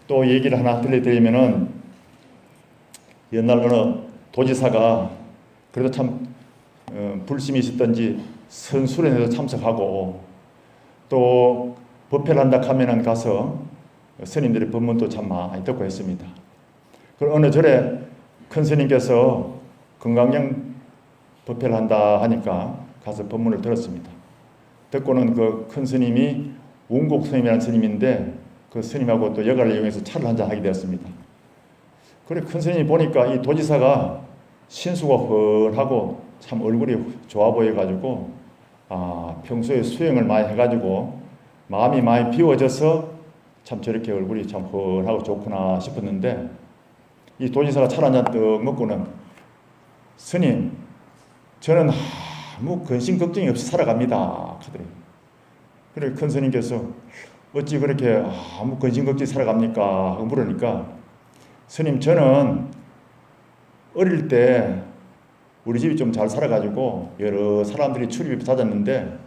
또 얘기를 하나 들려드리면은 옛날 어느 도지사가 그래도 참 불심이 있었던지 선수련회도 참석하고 또 법회를 한다 하면은 가서 스님들의 법문도 참 많이 듣고 했습니다. 그 어느 절에 큰 스님께서 건강경 법회를 한다 하니까 가서 법문을 들었습니다. 듣고는 그 큰 스님이 운곡 스님이라는 스님인데 그 스님하고 또 여가를 이용해서 차를 한잔 하게 되었습니다. 그래 큰 스님이 보니까 이 도지사가 신수가 훤하고 참 얼굴이 좋아 보여가지고 평소에 수행을 많이 해가지고 마음이 많이 비워져서 참 저렇게 얼굴이 참 훤하고 좋구나 싶었는데 이 도지사가 차를 한잔 떡 먹고는 스님 저는 아무 근심 걱정이 없이 살아갑니다 하더래요. 그래 큰 스님께서 어찌 그렇게 아무 근심 걱정이 살아갑니까 하고 물으니까 스님 저는 어릴 때 우리 집이 좀 잘 살아가지고 여러 사람들이 출입이 잦았는데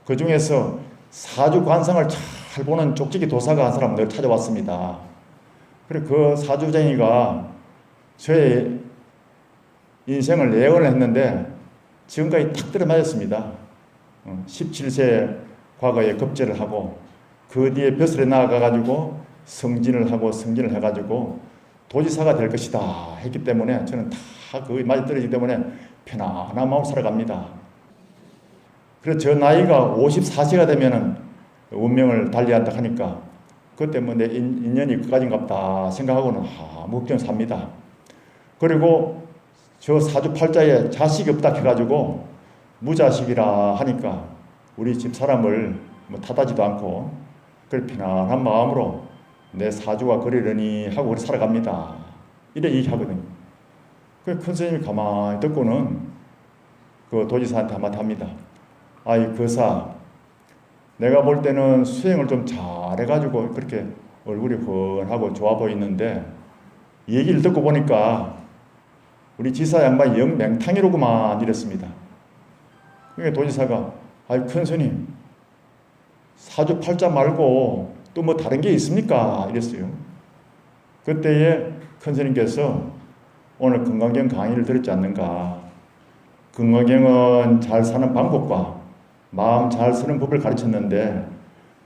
그 중에서 사주 관상을 잘 보는 쪽지기 도사가 한 사람 늘 찾아왔습니다. 그래 그 사주쟁이가 저의 인생을 예언을 했는데 지금까지 탁 들어맞았습니다. 17세 과거에 급제를 하고 그 뒤에 벼슬에 나아가가지고 성진을 하고 성진을 해가지고 도지사가 될 것이다 했기 때문에 저는 다 그거에 맞아떨어지기 때문에 편안한 마음으로 살아갑니다. 그래서 저 나이가 54세가 되면은 운명을 달리한다 하니까 그때 뭐 내 인연이 그까진갑다 생각하고는 아무 걱정 삽니다. 그리고 저 사주팔자에 자식이 없다 해가지고 무자식이라 하니까 우리 집 사람을 뭐 탓하지도 않고 그 편안한 마음으로 내 사주가 그러려니 하고 우리 살아갑니다. 이래 얘기하거든요. 그 큰 스님이 가만히 듣고는 그 도지사한테 한마디 합니다. 아이 거사 내가 볼 때는 수행을 좀 잘해가지고 그렇게 얼굴이 훤하고 좋아 보이는데 얘기를 듣고 보니까 우리 지사 양반이 영 맹탕이로구만 이랬습니다. 그러니까 도지사가 아이 큰 스님 사주팔자 말고 또 뭐 다른 게 있습니까? 이랬어요. 그때에 큰 스님께서 오늘 건강경 강의를 들었지 않는가. 건강경은 잘 사는 방법과 마음 잘 쓰는 법을 가르쳤는데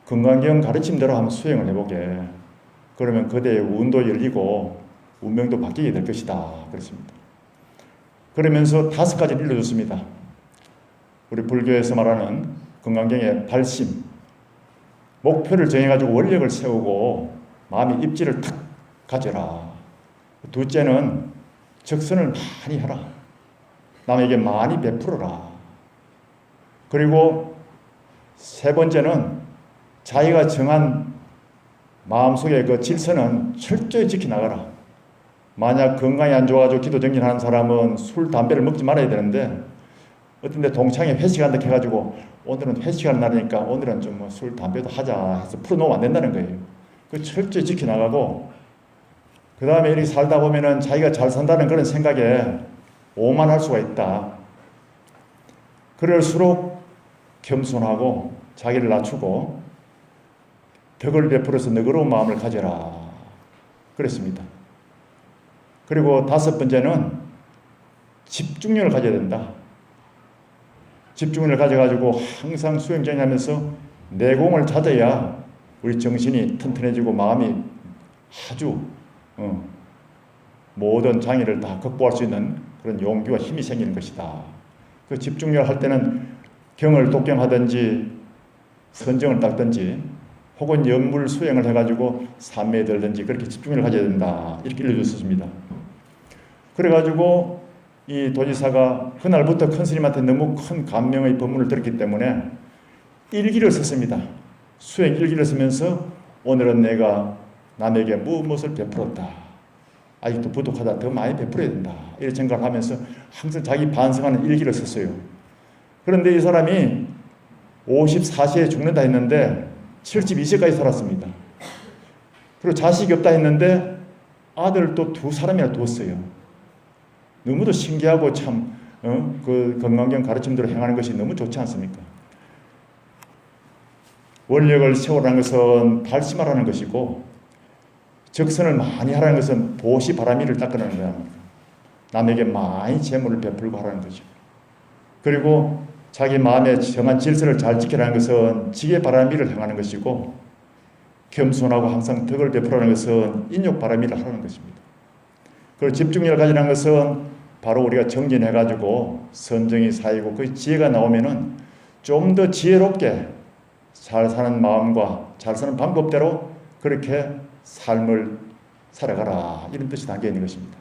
건강경 가르침대로 한번 수행을 해보게. 그러면 그대의 운도 열리고 운명도 바뀌게 될 것이다. 그랬습니다. 그러면서 5가지를 일러줬습니다. 우리 불교에서 말하는 건강경의 발심. 목표를 정해가지고 원력을 세우고 마음의 입지를 탁 가져라. 둘째는 적선을 많이 하라. 남에게 많이 베풀어라. 그리고 세 번째는 자기가 정한 마음속의 그 질서는 철저히 지켜나가라. 만약 건강이 안 좋아가지고 기도 정진하는 사람은 술, 담배를 먹지 말아야 되는데 어떤 데 동창회 회식한다 해가지고 오늘은 회식하는 날이니까 오늘은 좀 뭐 술, 담배도 하자 해서 풀어놓으면 안 된다는 거예요. 그 철저히 지켜나가고 그 다음에 이렇게 살다 보면은 자기가 잘 산다는 그런 생각에 오만할 수가 있다. 그럴수록 겸손하고 자기를 낮추고 덕을 베풀어서 너그러운 마음을 가져라. 그랬습니다. 그리고 5번째는 집중력을 가져야 된다. 집중력을 가져가지고 항상 수행정하면서 내공을 찾아야 우리 정신이 튼튼해지고 마음이 아주 모든 장애를 다 극복할 수 있는 그런 용기와 힘이 생기는 것이다. 그 집중력을 할 때는 경을 독경하든지 선정을 닦든지 혹은 연물 수행을 해가지고 산매에 들든지 그렇게 집중력을 가져야 된다. 이렇게 일러줬습니다. 그래가지고 이 도지사가 그날부터 큰 스님한테 너무 큰 감명의 법문을 들었기 때문에 일기를 썼습니다. 수행 일기를 쓰면서 오늘은 내가 남에게 무엇을 베풀었다. 아직도 부족하다. 더 많이 베풀어야 된다. 이런 생각을 하면서 항상 자기 반성하는 일기를 썼어요. 그런데 이 사람이 54세에 죽는다 했는데 72세까지 살았습니다. 그리고 자식이 없다 했는데 아들 또 2사람이나 두었어요. 너무도 신기하고 참 그 건강경 가르침대로 행하는 것이 너무 좋지 않습니까? 원력을 세우라는 것은 발심하라는 것이고 적선을 많이 하라는 것은 보시 바라미를 닦으라는 거야. 남에게 많이 재물을 베풀고 하라는 거죠. 그리고 자기 마음의 정한 질서를 잘 지키라는 것은 지게 바라미를 행하는 것이고, 겸손하고 항상 덕을 베풀라는 것은 인욕 바라미를 하라는 것입니다. 그리고 집중력을 가지라는 것은 바로 우리가 정진해가지고 선정이 쌓이고 그 지혜가 나오면은 좀 더 지혜롭게 잘 사는 마음과 잘 사는 방법대로 그렇게 삶을 살아가라, 이런 뜻이 담겨 있는 것입니다.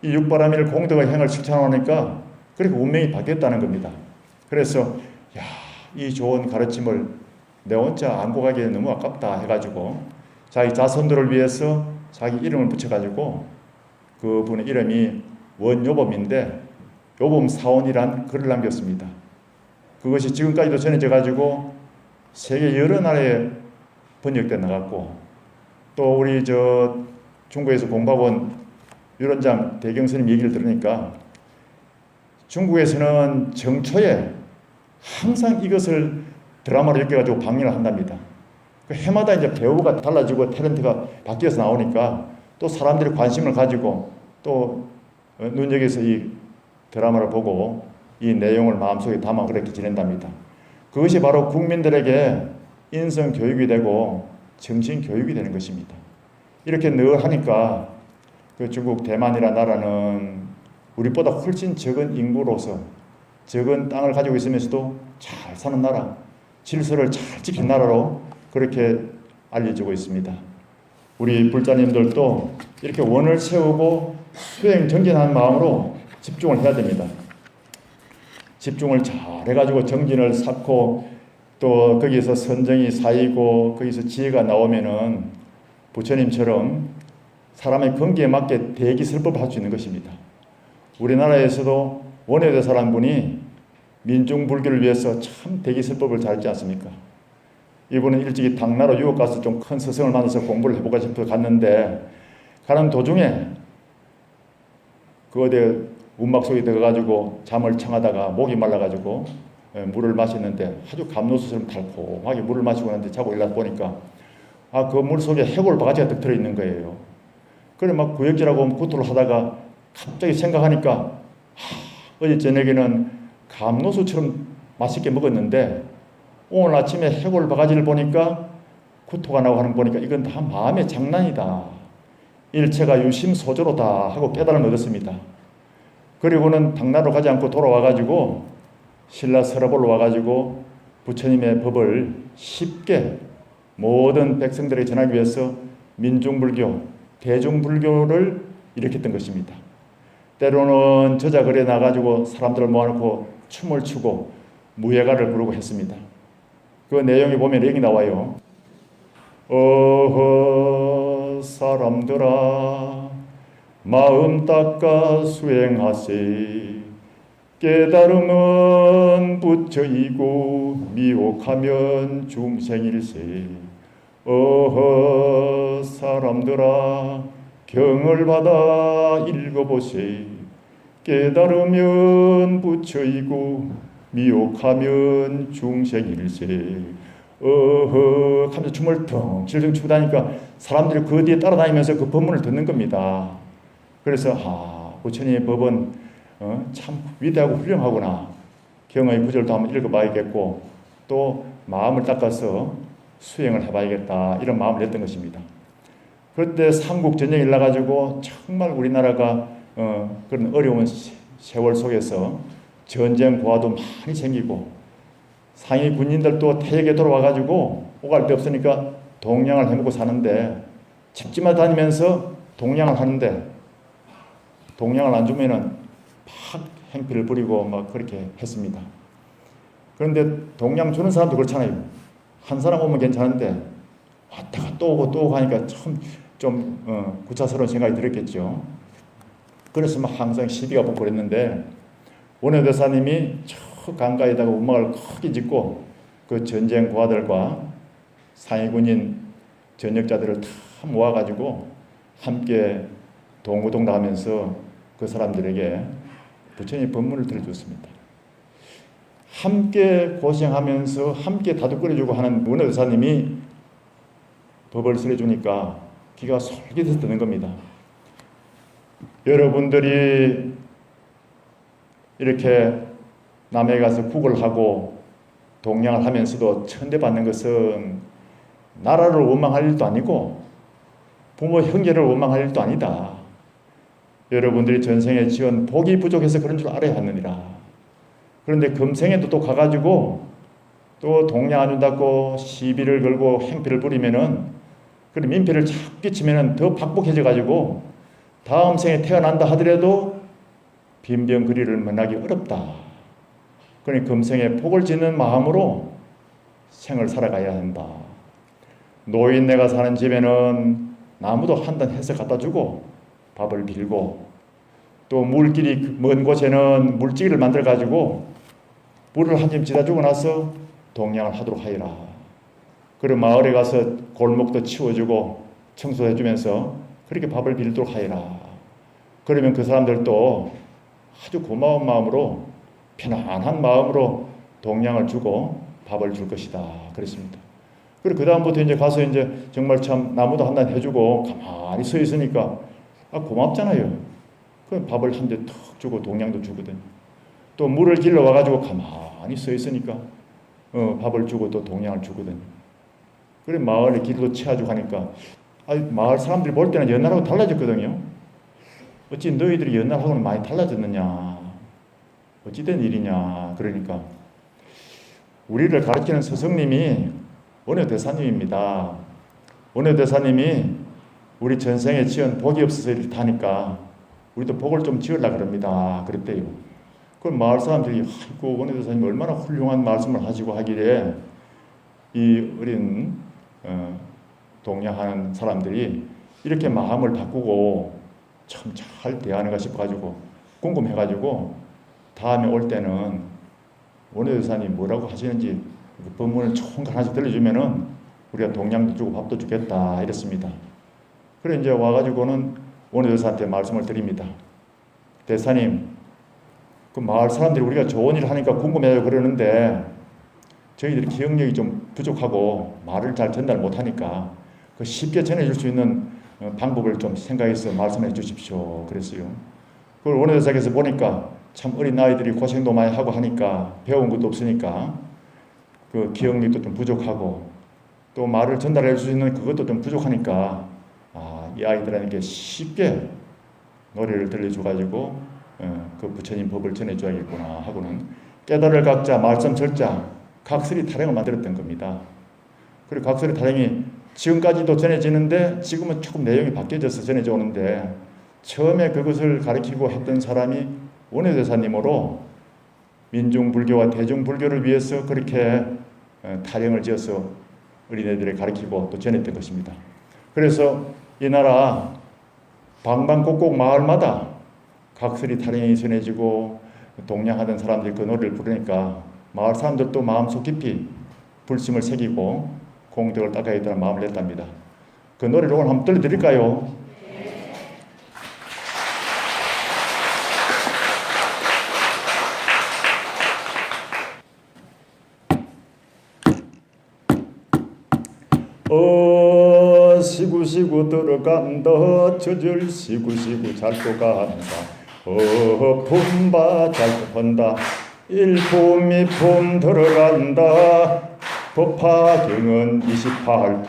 이 육바라밀 공덕의 행을 실천하니까 그렇게 운명이 바뀌었다는 겁니다. 그래서 이 좋은 가르침을 내 혼자 안고 가기에 너무 아깝다 해가지고 자기 자손들을 위해서 자기 이름을 붙여가지고 그분의 이름이 원요범인데 요범사원이란 글을 남겼습니다. 그것이 지금까지도 전해져 가지고 세계 여러 나라에 번역돼 나갔고, 또 우리 중국에서 공부하고 온 유론장 대경스님 얘기를 들으니까 중국에서는 정초에 항상 이것을 드라마로 엮여가지고 방영을 한답니다. 그 해마다 이제 배우가 달라지고 탤런트가 바뀌어서 나오니까 또 사람들이 관심을 가지고 또 눈여겨서 이 드라마를 보고 이 내용을 마음속에 담아 그렇게 지낸답니다. 그것이 바로 국민들에게 인성 교육이 되고 정신 교육이 되는 것입니다. 이렇게 늘 하니까 그 중국 대만이라는 나라는 우리보다 훨씬 적은 인구로서 적은 땅을 가지고 있으면서도 잘 사는 나라, 질서를 잘 지킨 나라로 그렇게 알려지고 있습니다. 우리 불자님들도 이렇게 원을 세우고 수행 정진하는 마음으로 집중을 해야 됩니다. 집중을 잘 해가지고 정진을 쌓고 또 거기에서 선정이 쌓이고 거기서 지혜가 나오면은 부처님처럼 사람의 건기에 맞게 대기설법을 할 수 있는 것입니다. 우리나라에서도 원효대사라는 분이 민중불교를 위해서 참 대기설법을 잘했지 않습니까? 이분은 일찍이 당나라 유학 가서 좀 큰 스승을 만나서 공부를 해보고 싶어 갔는데 가는 도중에 그 어디 운막 속에 들어가지고 잠을 청하다가 목이 말라가지고 물을 마시는데 아주 감로수처럼 달콤하게 물을 마시고 있는데 자고 일어나 보니까 그 물 속에 해골 바가지가 딱 들어있는 거예요. 그래 막 구역질하고 구토를 하다가 갑자기 생각하니까 어제 저녁에는 감로수처럼 맛있게 먹었는데 오늘 아침에 해골 바가지를 보니까 구토가 나고 하는 거 보니까 이건 다 마음의 장난이다. 일체가 유심소조로다 하고 깨달음을 얻었습니다. 그리고는 당나라로 가지 않고 돌아와가지고 신라 서라볼로 와가지고 부처님의 법을 쉽게 모든 백성들에게 전하기 위해서 민중불교, 대중불교를 일으켰던 것입니다. 때로는 저작거리에 나가지고 사람들을 모아놓고 춤을 추고 무예가를 부르고 했습니다. 그 내용에 보면 이렇게 나와요. 어허 사람들아 마음 닦아 수행하세. 깨달음은 부처이고 미혹하면 중생일세. 어허 사람들아 경을 받아 읽어보세. 깨달으면 부처이고 미혹하면 중생일세. 어허 하면서 춤을 덩실덩 추고 다니까 사람들이 그 뒤에 따라다니면서 그 법문을 듣는 겁니다. 그래서 부처님의 법은 참 위대하고 훌륭하구나. 경의 구절도 한번 읽어봐야겠고 또 마음을 닦아서 수행을 해봐야겠다, 이런 마음을 냈던 것입니다. 그때 삼국전쟁이 일어나가지고 정말 우리나라가 그런 어려운 세월 속에서 전쟁 고화도 많이 생기고 상위 군인들도 퇴역에 돌아와가지고 오갈 데 없으니까 동양을 해먹고 사는데 집집마다 다니면서 동양을 하는데 동양을 안 주면은 막 행패를 부리고 막 그렇게 했습니다. 그런데 동양 주는 사람도 그렇잖아요. 한 사람 오면 괜찮은데 왔다가 또 오고 또 오고 하니까 참 좀 구차스러운 생각이 들었겠죠. 그래서 막 항상 시비가 붙고 그랬는데 원효대사님이 저 강가에다가 운막을 크게 짓고 그 전쟁 고아들과 상위군인 전역자들을 다 모아가지고 함께 동고동 나가면서 그 사람들에게 부처님 법문을 들려줬습니다. 함께 고생하면서 함께 다독거려주고 하는 원효대사님이 법을 설해주니까 기가 솔깃해서 드는 겁니다. 여러분들이 이렇게 남해 가서 국을 하고 동양을 하면서도 천대받는 것은 나라를 원망할 일도 아니고 부모 형제를 원망할 일도 아니다. 여러분들이 전생에 지은 복이 부족해서 그런 줄 알아야 하느니라. 그런데 금생에도 또 가가지고 또 동양 안 준다고 시비를 걸고 행패를 부리면은, 그런 민폐를 자꾸 끼치면은 더 박복해져 가지고 다음 생에 태어난다 하더라도 빈병거리를 만나기 어렵다. 그러니 금생에 복을 짓는 마음으로 생을 살아가야 한다. 노인네가 사는 집에는 나무도 한 단 해서 갖다 주고 밥을 빌고, 또 물길이 먼 곳에는 물찌개를 만들어 가지고 물을 한 점 지다 주고 나서 동양을 하도록 하여라. 그리고 마을에 가서 골목도 치워주고 청소해 주면서 그렇게 밥을 빌도록 하여라. 그러면 그 사람들도 아주 고마운 마음으로, 편안한 마음으로 동양을 주고 밥을 줄 것이다. 그랬습니다. 그리고 그 다음부터 이제 가서 이제 정말 참 나무도 한 단 해주고 가만히 서 있으니까 고맙잖아요. 그 밥을 한 대 턱 주고 동양도 주거든. 또 물을 길러 와가지고 가만히 서 있으니까 밥을 주고 또 동양을 주거든. 그래 마을에 길도 채워주고 하니까 마을 사람들이 볼 때는 옛날하고 달라졌거든요. 어찌 너희들이 옛날하고는 많이 달라졌느냐, 어찌된 일이냐. 그러니까 우리를 가르치는 스승님이 원효 대사님입니다. 원효 대사님이 우리 전생에 지은 복이 없어서 이렇게 하니까 우리도 복을 좀 지으려고 그럽니다. 그랬대요. 그럼 마을 사람들이 아이고 원효 대사님이 얼마나 훌륭한 말씀을 하시고 하길래 이 어린 동양하는 사람들이 이렇게 마음을 바꾸고 참 잘 대하는가 싶어가지고 궁금해가지고 다음에 올 때는 원효 대사님 뭐라고 하시는지 그 법문을 총괄 하나씩 들려주면은 우리가 동양도 주고 밥도 주겠다 이랬습니다. 그래 이제 와가지고는 원효 대사한테 말씀을 드립니다. 대사님, 그 마을 사람들이 우리가 좋은 일을 하니까 궁금해요 그러는데 저희들이 기억력이 좀 부족하고 말을 잘 전달 못하니까 그 쉽게 전해줄 수 있는 방법을 좀 생각해서 말씀해 주십시오. 그랬어요. 그걸 원효 대사께서 보니까 참 어린 아이들이 고생도 많이 하고 하니까 배운 것도 없으니까 그 기억력도 좀 부족하고 또 말을 전달해 줄 수 있는 그것도 좀 부족하니까 이 아이들에게 쉽게 노래를 들려줘가지고 그 부처님 법을 전해줘야겠구나 하고는 깨달을 각자 말씀 절자 각설이 타령을 만들었던 겁니다. 그리고 각설이 타령이 지금까지도 전해지는데 지금은 조금 내용이 바뀌어져서 전해져 오는데 처음에 그것을 가르치고 했던 사람이 원효 대사님으로 민중불교와 대중불교를 위해서 그렇게 타령을 지어서 어린애들에 가르치고 또 전했던 것입니다. 그래서 이 나라 방방곡곡 마을마다 각설이 타령이 전해지고 동양하던 사람들이 그 노래를 부르니까 마을 사람들도 마음속 깊이 불심을 새기고 공덕을 닦아야 된다는 마음을 냈답니다. 그 노래를 오늘 한번 들려드릴까요? 시구시구 들어간다 저절 시구시구 잘도 간다 품바 잘도 한다 일품이품 들어간다 법화경은 28품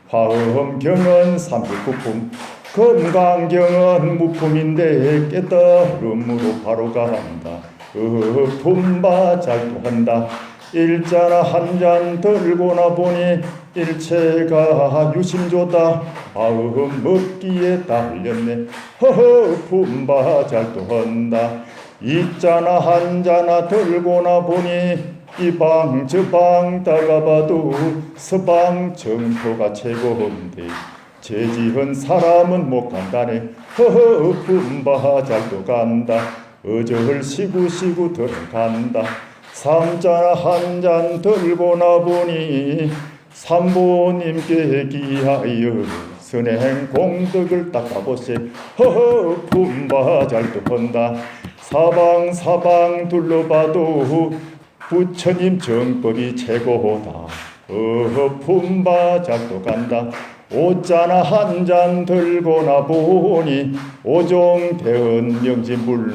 화엄경은 39품 건강경은 무품인데 깨달음으로 바로 간다 품바 잘도 한다 일자나 한 잔 들고나 보니 일체가 유심조다 마음 먹기에 달렸네 허허 품바 잘도 한다 이자나 한 잔나 들고나 보니 이방 저방 따라가봐도 서방 정토가 최고인데 죄지은 사람은 못 간다네 허허 품바 잘도 간다 어절 시구시구 들어간다 삼자나 한 잔 들고나 보니 삼보님께 기하여 선행 공덕을 닦아보세 허허 품바 잘도 한다 사방 둘러봐도 부처님 정법이 최고다 어허 품바 잘도 간다 옷자나 한 잔 들고나 보니 오종대은 명진불망.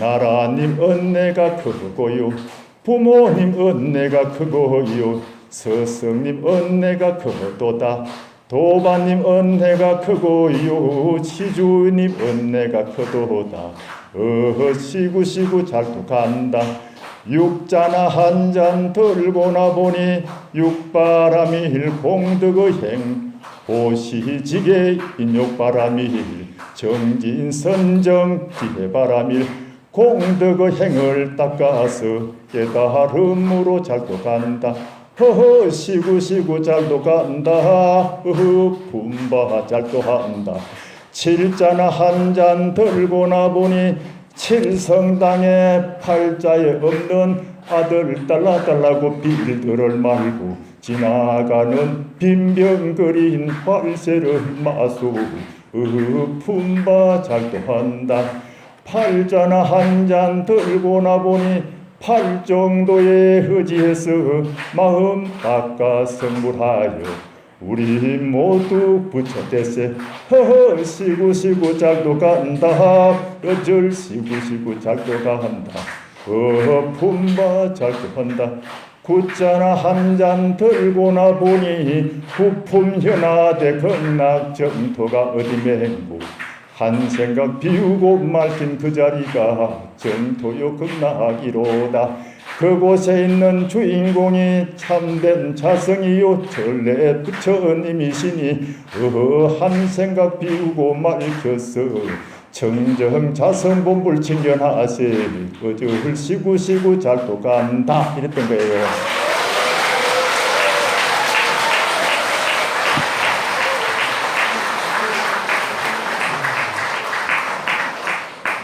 나라님 은혜가 크고요, 부모님 은혜가 크고요, 스승님 은혜가 크도다. 도반님 은혜가 크고요, 시주님 은혜가 크도다. 시구시구 잘도 간다. 육자나 한 잔 들고나 보니 육바람일 공덕의 행. 보시지게 인욕바람일 정진선정 지혜바람일 공덕의 행을 닦아서 깨달음으로 잘도 간다. 허허 시구시구 잘도 간다. 허허 품바 잘도 한다. 칠자나 한 잔 들고나 보니 칠성당에 팔자에 없는 아들 달라달라고 빌들을 말고 지나가는 빈병거린 발세를 마소. 품바 잘도 한다. 팔자나 한 잔 들고나 보니 팔 정도의 허지에서 마음 닦아 성불하여 우리 모두 부처되세. 허허 시구시구 잘도 간다. 어쩔 시구시구 잘도 간다. 품바 잘도 한다. 굿자나 한 잔 들고나 보니 부품현아대 극락정토가 어디 맹고 한 생각 비우고 말힌 그 자리가 정토요 극락이로다. 그곳에 있는 주인공이 참된 자성이요 전래 부처님이시니 한 생각 비우고 말켰어. 청정 자성본불 칭견하세. 어쩔 시구시구 잘도 간다. 이랬던 거예요.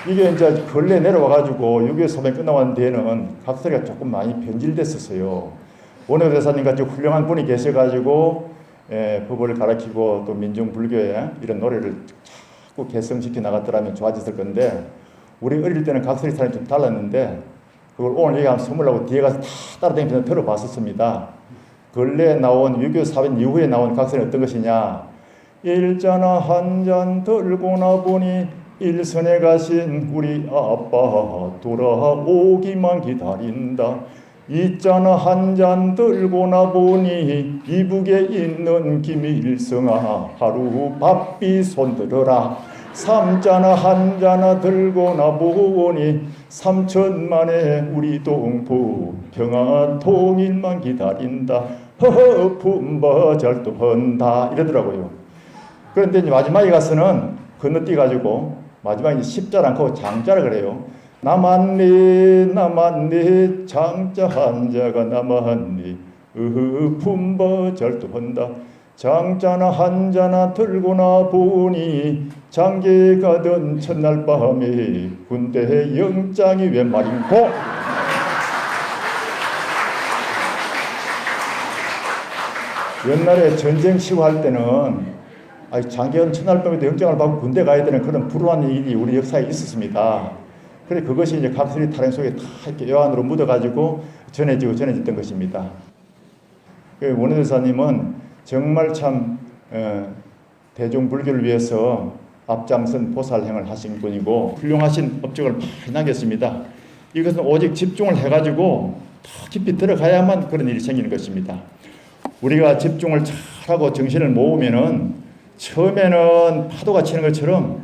이게 이제 근래 내려와가지고 6.25 소변 끝나고 난 뒤에는 각설이가 조금 많이 변질됐었어요. 원효 대사님 같이 훌륭한 분이 계셔가지고 법을 가르치고 또 민중불교에 이런 노래를 자꾸 개성시켜 나갔더라면 좋아졌을 건데, 우리 어릴 때는 각설이 사람이 좀 달랐는데 그걸 오늘 여기 한번 선물하고 뒤에 가서 다 따라다니면서 들어봤었습니다. 근래 나온 유교 사변 이후에 나온 각설이 어떤 것이냐. 일자나 한 잔 들고나 보니 일선에 가신 우리 아빠 돌아오기만 기다린다. 이자나 한 잔 들고나 보니 이북에 있는 김일성아 하루 바삐 손들어라. 삼자나 한 잔 들고나 보니 삼천만의 우리 동포 평화 통일만 기다린다. 허허 품바 잘도 한다. 이러더라고요. 그런데 이제 마지막에 가서는 건너뛰어가지고 마지막에 십자를 않고 장자를 그래요. 남았네 남았네 장자 한자가 남았네. 품바 잘도 한다. 장자나 한자나 들고나 보니 장계 가던 첫날 밤에 군대 영장이 웬 말인고. 옛날에 전쟁 시구할 때는 장계원 첫날 밤에도 영장을 받고 군대 가야 되는 그런 불우한 일이 우리 역사에 있었습니다. 그래 그것이 이제 각설이 타령 속에 다 이렇게 요한으로 묻어가지고 전해졌던 것입니다. 원효 대사님은 정말 참 대중불교를 위해서 앞장선 보살행을 하신 분이고 훌륭하신 업적을 많이 남겼습니다. 이것은 오직 집중을 해가지고 더 깊이 들어가야만 그런 일이 생기는 것입니다. 우리가 집중을 잘하고 정신을 모으면은 처음에는 파도가 치는 것처럼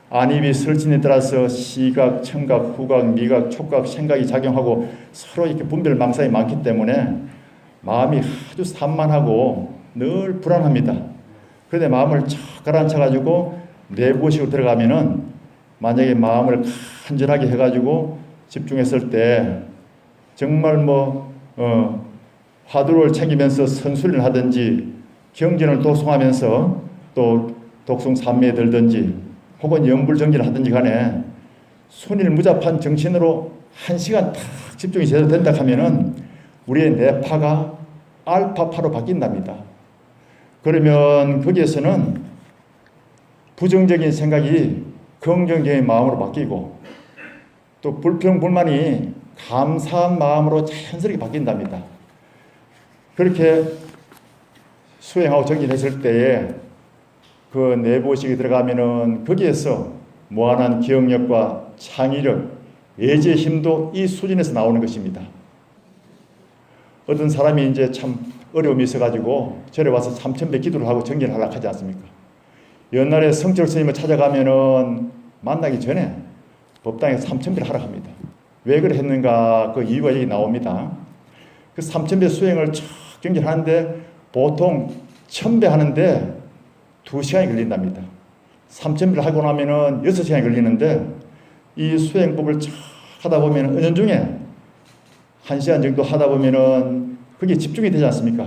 안입이 설진에 따라서 시각, 청각, 후각, 미각, 촉각, 생각이 작용하고 서로 이렇게 분별망상이 많기 때문에 마음이 아주 산만하고 늘 불안합니다. 그런데 마음을 쫙 가라앉혀가지고 내부식으로 들어가면은 만약에 마음을 간절하게 해가지고 집중했을 때 정말 화두를 챙기면서 선술을 하든지 경전을 독송하면서 또 독송 삼매에 들든지 혹은 영불정진을 하든지 간에 순일무잡한 정신으로 1시간 탁 집중이 제대로 된다 하면은 우리의 뇌파가 알파파로 바뀐답니다. 그러면 거기에서는 부정적인 생각이 긍정적인 마음으로 바뀌고 또 불평, 불만이 감사한 마음으로 자연스럽게 바뀐답니다. 그렇게 수행하고 정진했을 때에 그 내부의식이 들어가면은 거기에서 무한한 기억력과 창의력, 예지의 힘도 이 수준에서 나오는 것입니다. 어떤 사람이 이제 참 어려움이 있어가지고 절에 와서 3,000배 기도를 하고 정진을 하려고 하지 않습니까? 옛날에 성철 스님을 찾아가면은 만나기 전에 법당에서 3,000배를 하라고 합니다. 왜 그래 했는가 그 이유가 여기 나옵니다. 그 3,000배 수행을 쫙 경진하는데 보통 1,000배 하는데 2시간이 걸린답니다. 3,000배를 하고 나면은 6시간이 걸리는데 이 수행법을 쫙 하다 보면 은연중에 1시간 정도 하다 보면은 그게 집중이 되지 않습니까?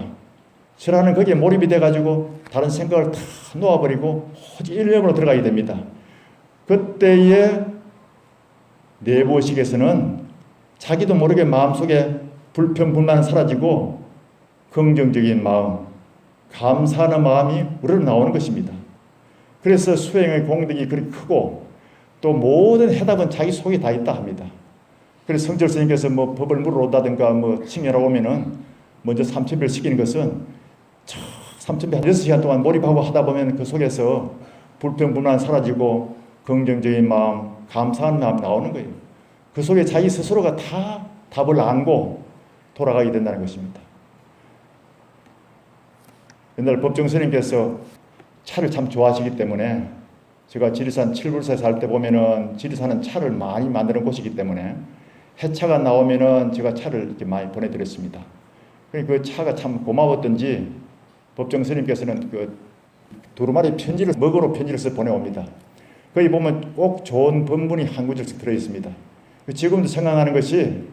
저라는 거기에 몰입이 돼가지고 다른 생각을 다 놓아버리고 오직 일념으로 들어가게 됩니다. 그때의 내부의식에서는 자기도 모르게 마음속에 불평불만은 사라지고 긍정적인 마음, 감사하는 마음이 우러나오는 것입니다. 그래서 수행의 공덕이 그리 크고 또 모든 해답은 자기 속에 다 있다 합니다. 그래서 성철 스님께서 뭐 법을 물으러 온다든가 뭐 칭의하러 오면은 먼저 3,000배를 시키는 것은 3,000배 한 6시간 동안 몰입하고 하다 보면 그 속에서 불평불만 사라지고 긍정적인 마음, 감사하는 마음이 나오는 거예요. 그 속에 자기 스스로가 다 답을 안고 돌아가게 된다는 것입니다. 옛날 법정 스님께서 차를 참 좋아하시기 때문에 제가 지리산 칠불사에 살 때 보면은 지리산은 차를 많이 만드는 곳이기 때문에 해차가 나오면은 제가 차를 이렇게 많이 보내드렸습니다. 그 차가 참 고마웠던지 법정 스님께서는 그 두루마리 편지를 먹으로 편지를 써 보내옵니다. 거기 보면 꼭 좋은 법문이 한 구절씩 들어 있습니다. 지금도 생각나는 것이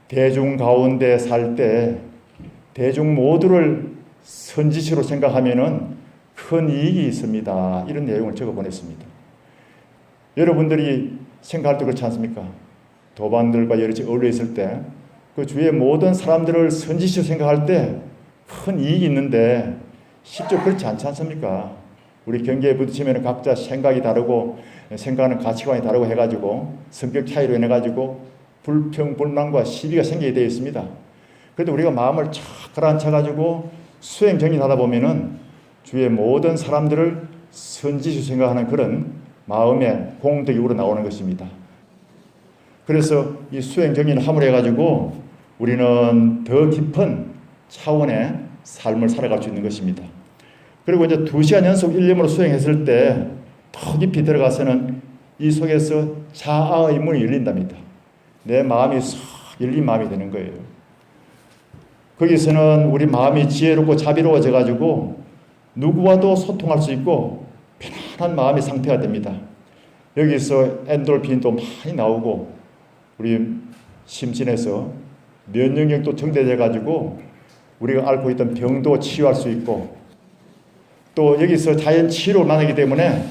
대중 가운데 살 때 대중 모두를 선지시로 생각하면은 큰 이익이 있습니다. 이런 내용을 적어 보냈습니다. 여러분들이 생각할 때 그렇지 않습니까? 도반들과 여럿이 어울려 있을 때 그 주위의 모든 사람들을 선지시로 생각할 때 큰 이익이 있는데 실제 그렇지 않지 않습니까? 우리 경계에 부딪히면 각자 생각이 다르고 생각하는 가치관이 다르고 해가지고 성격 차이로 인해가지고 불평불만과 시비가 생기게 되어 있습니다. 그래도 우리가 마음을 착 가라앉혀가지고 수행 정진하다 보면은 주위의 모든 사람들을 선지시 생각하는 그런 마음의 공덕이 우러나오는 것입니다. 그래서 이 수행 정진을 함으로 해가지고 우리는 더 깊은 차원의 삶을 살아갈 수 있는 것입니다. 그리고 이제 2시간 연속 일념으로 수행했을 때 더 깊이 들어가서는 이 속에서 자아의 문이 열린답니다. 내 마음이 싹 열린 마음이 되는 거예요. 거기서는 우리 마음이 지혜롭고 자비로워져 가지고 누구와도 소통할 수 있고 편안한 마음의 상태가 됩니다. 여기서 엔돌핀도 많이 나오고 우리 심신에서 면역력도 정대돼 가지고 우리가 앓고 있던 병도 치유할 수 있고 또 여기서 자연 치유를 만나기 때문에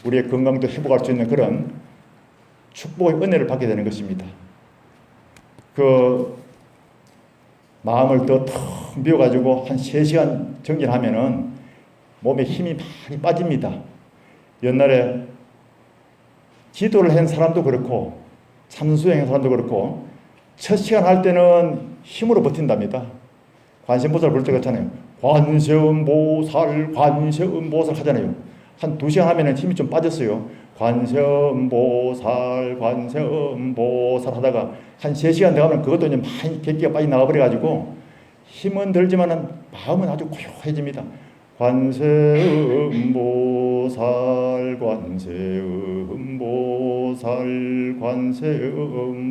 우리의 건강도 회복할 수 있는 그런 축복의 은혜를 받게 되는 것입니다. 그 마음을 더 텅 비워가지고 한 3시간 정진하면은 몸에 힘이 많이 빠집니다. 옛날에 기도를 한 사람도 그렇고 참수행한 사람도 그렇고 첫 시간 할 때는 힘으로 버틴답니다. 관세음보살 볼 때 그렇잖아요. 관세음보살 관세음보살 하잖아요. 한 2시간 하면은 힘이 좀 빠졌어요. 관세음보살 관세음보살 하다가 한 3시간 되면 그것도 이제 많이 객기가 빨리 나가버려가지고 힘은 들지만은 마음은 아주 고요해집니다. 관세음보살 관세음보살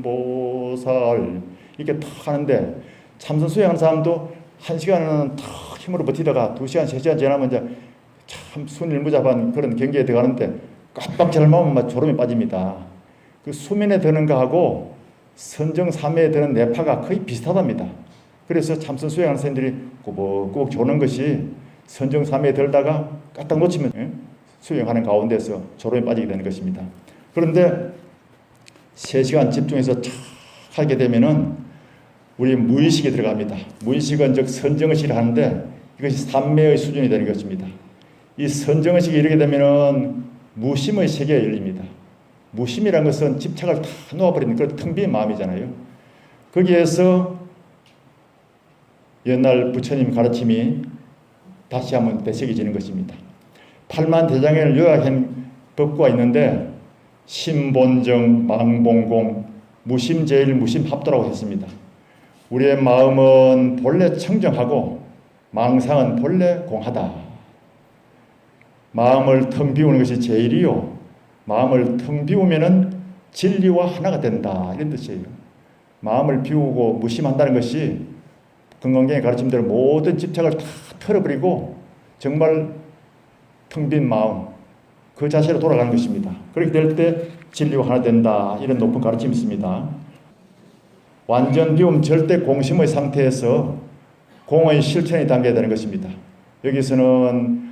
관세음보살 이렇게 탁 하는데 참선 수행하는 사람도 1시간은 탁 힘으로 버티다가 2시간 3시간 지나면 이제 참 순일무잡한 그런 경계에 들어가는데 깜빡 잘못하면 막 졸음에 빠집니다. 그 수면에 드는 거하고 선정삼매에 드는 뇌파가 거의 비슷하답니다. 그래서 참선 수행하는 사람들이 꼬박꼬박 조는 것이 선정삼매에 들다가 까딱 놓치면 수행하는 가운데서 졸음에 빠지게 되는 것입니다. 그런데 3시간 집중해서 착 하게 되면은 우리 무의식에 들어갑니다. 무의식은 즉 선정의식을 하는데 이것이 삼매의 수준이 되는 것입니다. 이 선정의식이 이르게 되면은 무심의 세계가 열립니다. 무심이라는 것은 집착을 다 놓아버리는 그런 텅 빈 마음이잖아요. 거기에서 옛날 부처님 가르침이 다시 한번 되새겨지는 것입니다. 팔만대장경을 요약한 법구가 있는데 심본정, 망봉공, 무심제일, 무심합도라고 했습니다. 우리의 마음은 본래 청정하고 망상은 본래 공하다. 마음을 텅 비우는 것이 제일이요. 마음을 텅 비우면은 진리와 하나가 된다. 이런 뜻이에요. 마음을 비우고 무심한다는 것이 건강경의 가르침대로 모든 집착을 다 털어버리고 정말 텅 빈 마음, 그 자세로 돌아가는 것입니다. 그렇게 될 때 진리와 하나 된다. 이런 높은 가르침이 있습니다. 완전 비움 절대 공심의 상태에서 공의 실천이 담겨야 되는 것입니다. 여기서는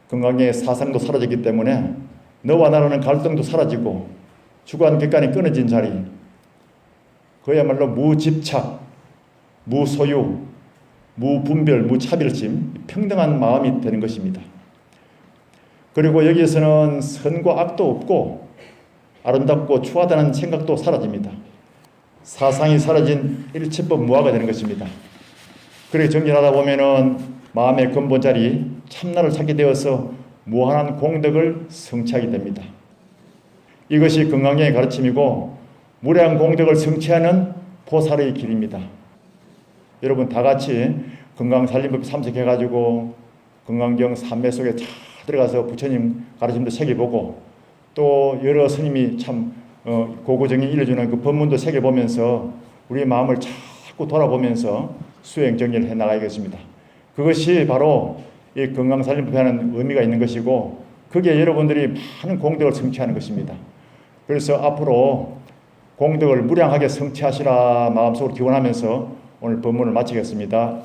건강경의 사상도 사라졌기 때문에 너와 나라는 갈등도 사라지고 주관객관이 끊어진 자리, 그야말로 무집착, 무소유, 무분별, 무차별심, 평등한 마음이 되는 것입니다. 그리고 여기에서는 선과 악도 없고 아름답고 추하다는 생각도 사라집니다. 사상이 사라진 일체법 무아가 되는 것입니다. 그렇게 정진하다 보면은 마음의 근본 자리 참나를 찾게 되어서 무한한 공덕을 성취하게 됩니다. 이것이 건강경의 가르침이고 무량한 공덕을 성취하는 보살의 길입니다. 여러분 다 같이 건강살림법 참석해가지고 건강경 삼매 속에 잘 들어가서 부처님 가르침도 새겨보고 또 여러 스님이 참 고고정이 일러주는 그 법문도 새겨보면서 우리 마음을 자꾸 돌아보면서 수행 정리를 해나가야겠습니다. 그것이 바로 이 건강살림법에 하는 의미가 있는 것이고 그게 여러분들이 많은 공덕을 성취하는 것입니다. 그래서 앞으로 공덕을 무량하게 성취하시라 마음속으로 기원하면서 오늘 법문을 마치겠습니다.